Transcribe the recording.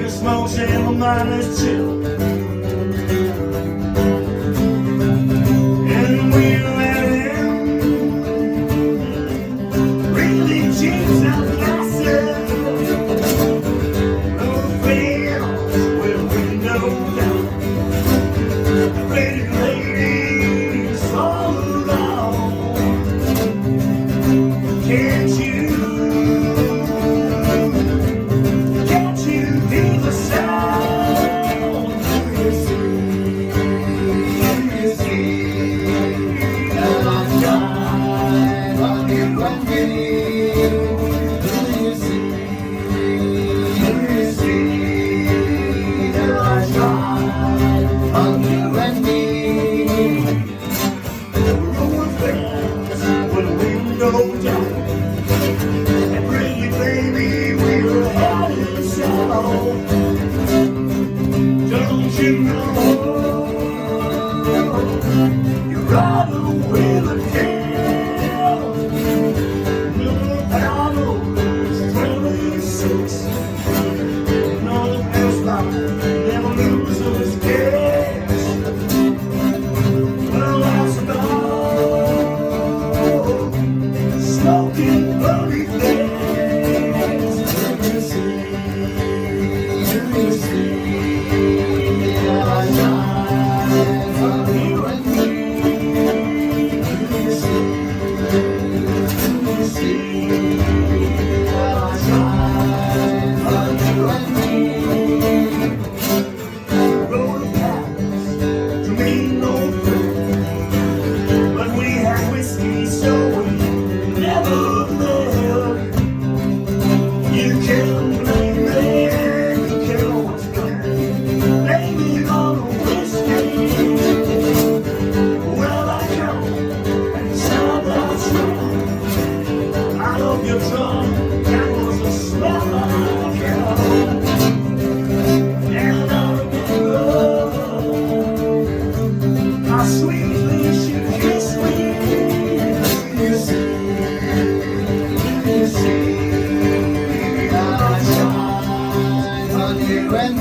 cigarette smokes and my mind is chill. And we're having really changed our classes. No fails with windows down. Pretty ladies all around. Can't you hear the sound? Do you see the light shine on you and me? Do you see the light shine on you and me? We're over fast with a window down. And pretty baby, we're having so. Don't you know you're right away the hell? No battle is 26. No house life never loses gas. Well, that's about smoking bloody things. Do you see the light shine on you and me? Do you see the light shine on you and me? Road paths to me no good, but we had whiskey so we never met. You can't blame me, you can't always blame me on the whiskey. Well, I know, and so that's right. I love your drum, that was a smell like hell. And I remember how sweetly she kissed me. Do you see the light shine on you and